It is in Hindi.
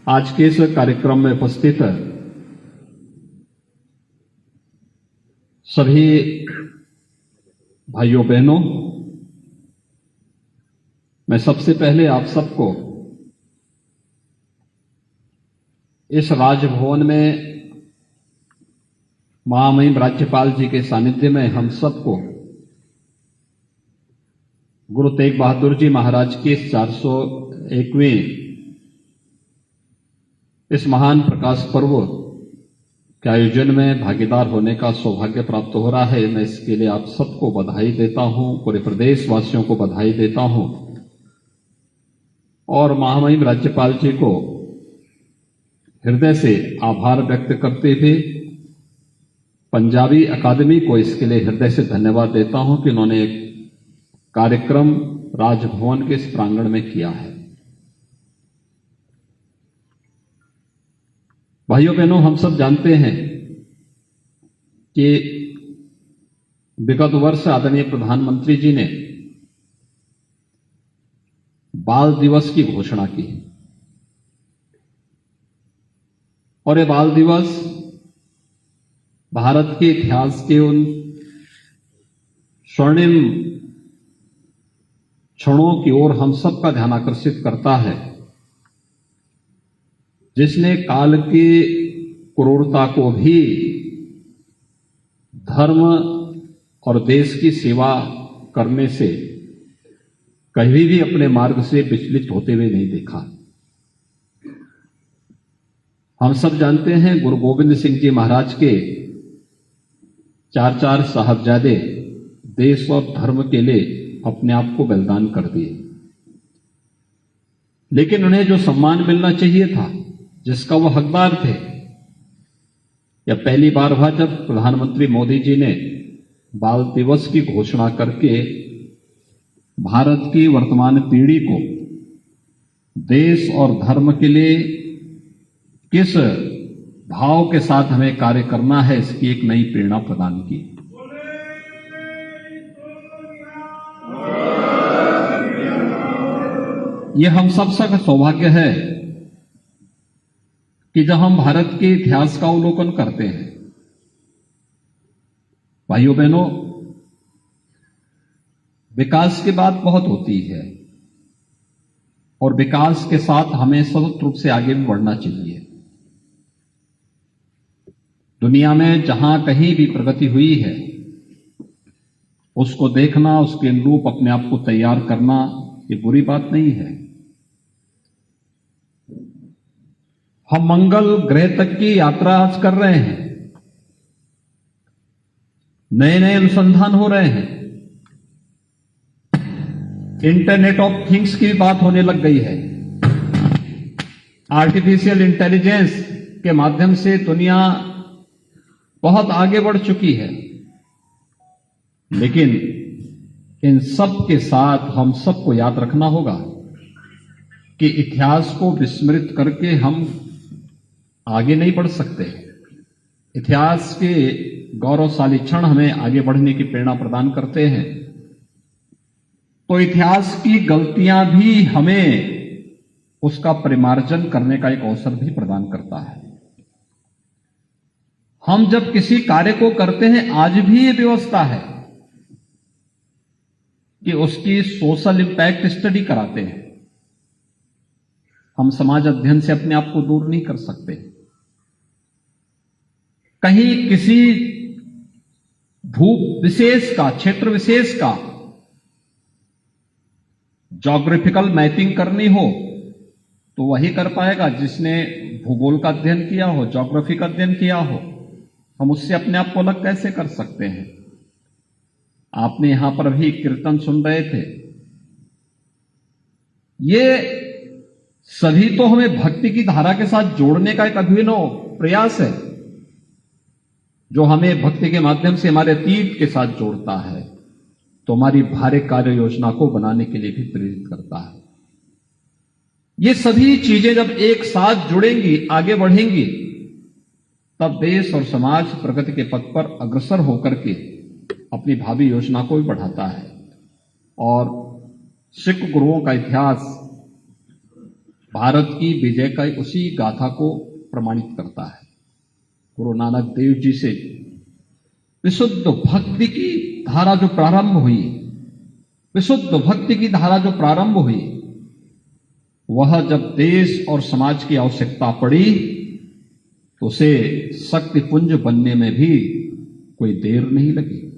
आज के इस कार्यक्रम में उपस्थित सभी भाइयों बहनों, मैं सबसे पहले आप सबको इस राजभवन में महामहिम राज्यपाल जी के सानिध्य में हम सबको गुरु तेग बहादुर जी महाराज के 401वें इस महान प्रकाश पर्व के आयोजन में भागीदार होने का सौभाग्य प्राप्त हो रहा है। मैं इसके लिए आप सबको बधाई देता हूं, पूरे प्रदेशवासियों को बधाई देता हूं और महामहिम राज्यपाल जी को हृदय से आभार व्यक्त करते हुए पंजाबी अकादमी को इसके लिए हृदय से धन्यवाद देता हूं कि उन्होंने एक कार्यक्रम राजभवन के इस प्रांगण में किया है। भाइयों बहनों, हम सब जानते हैं कि विगत वर्ष आदरणीय प्रधानमंत्री जी ने बाल दिवस की घोषणा की और ये बाल दिवस भारत के इतिहास के उन स्वर्णिम क्षणों की ओर हम सब का ध्यान आकर्षित करता है, जिसने काल की क्रूरता को भी धर्म और देश की सेवा करने से कभी भी अपने मार्ग से विचलित होते हुए नहीं देखा। हम सब जानते हैं गुरु गोविंद सिंह जी महाराज के चार साहबजादे देश और धर्म के लिए अपने आप को बलिदान कर दिए, लेकिन उन्हें जो सम्मान मिलना चाहिए था, जिसका वो हकदार थे, या पहली बार हुआ जब प्रधानमंत्री मोदी जी ने बाल दिवस की घोषणा करके भारत की वर्तमान पीढ़ी को देश और धर्म के लिए किस भाव के साथ हमें कार्य करना है, इसकी एक नई प्रेरणा प्रदान की। यह हम सब का सौभाग्य है कि जब हम भारत के इतिहास का अवलोकन करते हैं, भाइयों बहनों, विकास की बात बहुत होती है और विकास के साथ हमें सतत रूप से आगे भी बढ़ना चाहिए। दुनिया में जहां कहीं भी प्रगति हुई है, उसको देखना, उसके अनुरूप अपने आप को तैयार करना, ये बुरी बात नहीं है। हम मंगल ग्रह तक की यात्रा आज कर रहे हैं, नए नए अनुसंधान हो रहे हैं, इंटरनेट ऑफ थिंग्स की बात होने लग गई है। आर्टिफिशियल इंटेलिजेंस के माध्यम से दुनिया बहुत आगे बढ़ चुकी है, लेकिन इन सब के साथ हम सबको याद रखना होगा कि इतिहास को विस्मृत करके हम आगे नहीं बढ़ सकते। इतिहास के गौरवशाली क्षण हमें आगे बढ़ने की प्रेरणा प्रदान करते हैं, तो इतिहास की गलतियां भी हमें उसका परिमार्जन करने का एक अवसर भी प्रदान करता है। हम जब किसी कार्य को करते हैं, आज भी ये व्यवस्था है कि उसकी सोशल इंपैक्ट स्टडी कराते हैं। हम समाज अध्ययन से अपने आप को दूर नहीं कर सकते। कहीं किसी भू विशेष का, क्षेत्र विशेष का ज्योग्राफिकल मैपिंग करनी हो तो वही कर पाएगा जिसने भूगोल का अध्ययन किया हो, ज्योग्राफी का अध्ययन किया हो। हम उससे अपने आप को अलग कैसे कर सकते हैं? आपने यहां पर भी कीर्तन सुन रहे थे, ये सभी तो हमें भक्ति की धारा के साथ जोड़ने का एक अभिनव प्रयास है, जो हमें भक्ति के माध्यम से हमारे अतीत के साथ जोड़ता है, तो हमारी भारी कार्य योजना को बनाने के लिए भी प्रेरित करता है। ये सभी चीजें जब एक साथ जुड़ेंगी, आगे बढ़ेंगी, तब देश और समाज प्रगति के पथ पर अग्रसर होकर के अपनी भावी योजना को भी बढ़ाता है। और सिख गुरुओं का इतिहास भारत की विजय का उसी गाथा को प्रमाणित करता है। गुरु नानक देव जी से विशुद्ध भक्ति की धारा जो प्रारंभ हुई, विशुद्ध भक्ति की धारा जो प्रारंभ हुई, वह जब देश और समाज की आवश्यकता पड़ी तो उसे शक्तिपुंज बनने में भी कोई देर नहीं लगी।